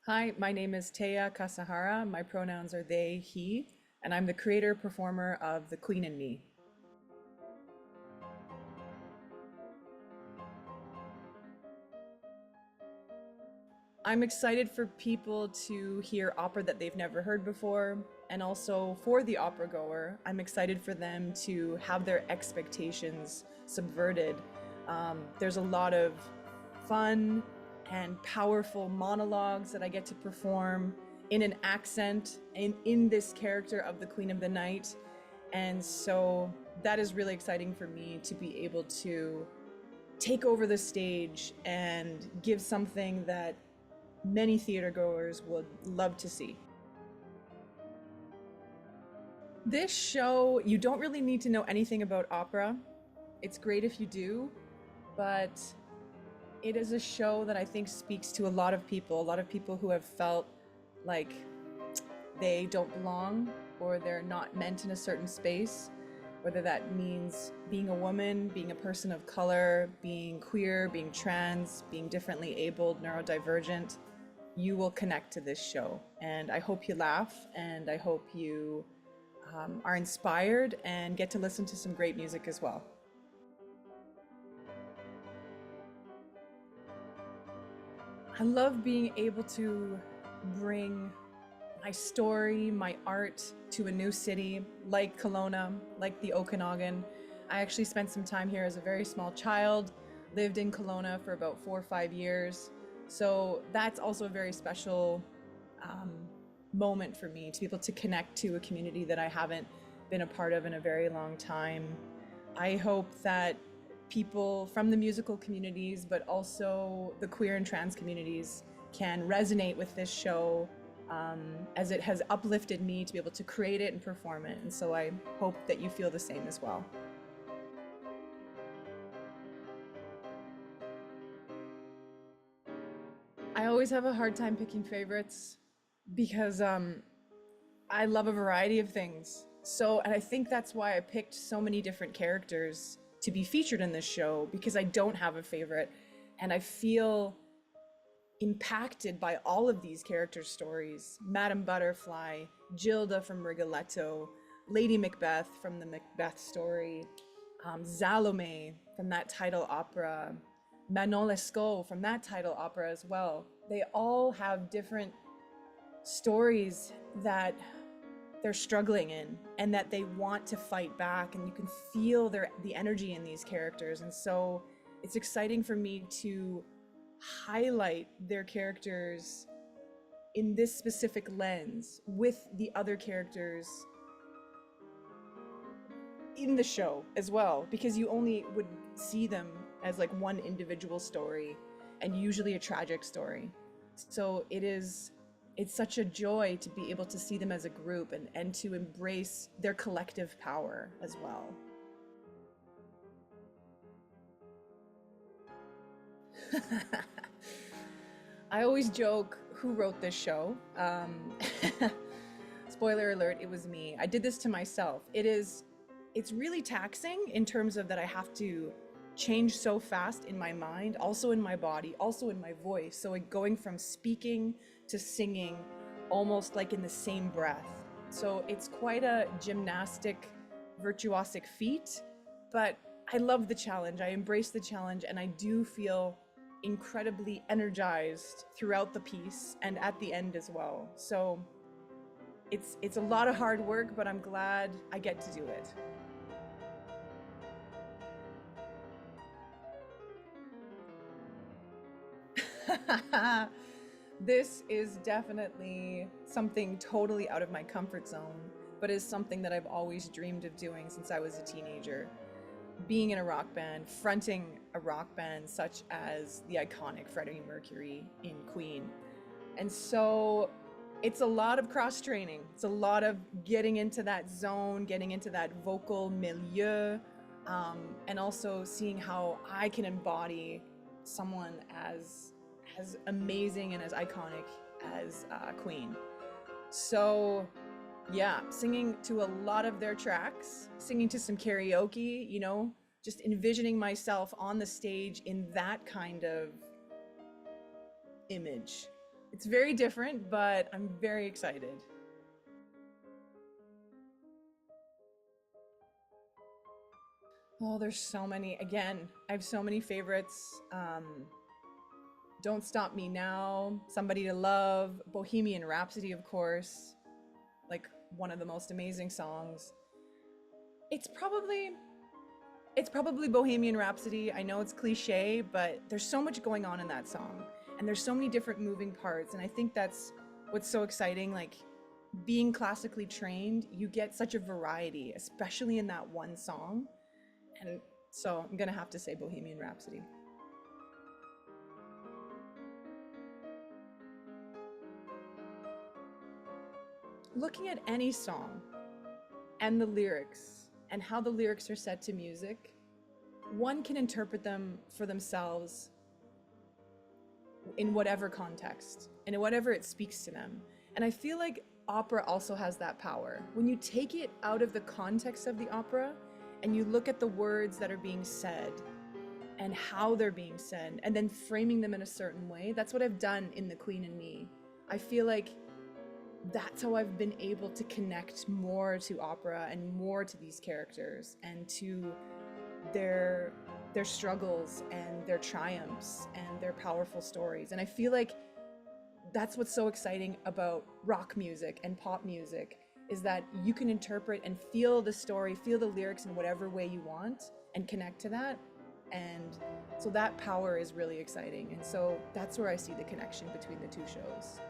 Hi, my name is Teiya Kasahara. My pronouns are they, he, and I'm the creator performer of The Queen and Me. I'm excited for people to hear opera that they've never heard before, and also for the opera goer, I'm excited for them to have their expectations subverted. There's a lot of fun and powerful monologues that I get to perform in an accent in this character of the Queen of the Night. And so that is really exciting for me to be able to take over the stage and give something that many theater goers would love to see. This show, you don't really need to know anything about opera. It's great if you do, but it is a show that I think speaks to a lot of people who have felt like they don't belong or they're not meant in a certain space, whether that means being a woman, being a person of color, being queer, being trans, being differently abled, neurodivergent. You will connect to this show. And I hope you laugh and I hope you are inspired and get to listen to some great music as well. I love being able to bring my story, my art to a new city like Kelowna, like the Okanagan. I actually spent some time here as a very small child, lived in Kelowna for about 4 or 5 years. So that's also a very special moment for me to be able to connect to a community that I haven't been a part of in a very long time. I hope that people from the musical communities, but also the queer and trans communities, can resonate with this show as it has uplifted me to be able to create it and perform it. And so I hope that you feel the same as well. I always have a hard time picking favorites because I love a variety of things. So, and I think that's why I picked so many different characters to be featured in this show because I don't have a favorite. And I feel impacted by all of these character stories. Madame Butterfly, Gilda from Rigoletto, Lady Macbeth from the Macbeth story, Salome from that title opera, Manon Lescaut from that title opera as well. They all have different stories that they're struggling in and that they want to fight back, and you can feel the energy in these characters. And so it's exciting for me to highlight their characters in this specific lens with the other characters in the show as well, because you only would see them as like one individual story and usually a tragic story. So it's such a joy to be able to see them as a group and to embrace their collective power as well. I always joke who wrote this show. Spoiler alert, it was me. I did this to myself. It's really taxing in terms of that I have to change so fast in my mind, also in my body, also in my voice. So going from speaking to singing almost like in the same breath. So it's quite a gymnastic, virtuosic feat, but I love the challenge. I embrace the challenge, and I do feel incredibly energized throughout the piece and at the end as well. So it's a lot of hard work, but I'm glad I get to do it. This is definitely something totally out of my comfort zone, but is something that I've always dreamed of doing since I was a teenager. Being in a rock band, fronting a rock band such as the iconic Freddie Mercury in Queen. And so it's a lot of cross training. It's a lot of getting into that zone, getting into that vocal milieu, and also seeing how I can embody someone as amazing and as iconic as Queen. So yeah, singing to a lot of their tracks, singing to some karaoke, just envisioning myself on the stage in that kind of image It's very different, but I'm very excited. Oh, there's so many. Again, I have so many favorites. Don't Stop Me Now, Somebody to Love, Bohemian Rhapsody, of course, like one of the most amazing songs. It's probably it's probably Bohemian Rhapsody. I know it's cliche, but there's so much going on in that song and there's so many different moving parts and I think that's what's so exciting like being classically trained, you get such a variety, especially in that one song. And so I'm going to have to say Bohemian Rhapsody. Looking at any song and the lyrics and how the lyrics are set to music, one can interpret them for themselves in whatever context and in whatever it speaks to them. And I feel like opera also has that power. When you take it out of the context of the opera and you look at the words that are being said and how they're being said and then framing them in a certain way, that's what I've done in The Queen and Me. I feel like that's how I've been able to connect more to opera and more to these characters and to their their struggles and their triumphs and their powerful stories. And I feel like that's what's so exciting about rock music and pop music is that you can interpret and feel the story, feel the lyrics in whatever way you want and connect to that. And so that power is really exciting. And so that's where I see the connection between the two shows.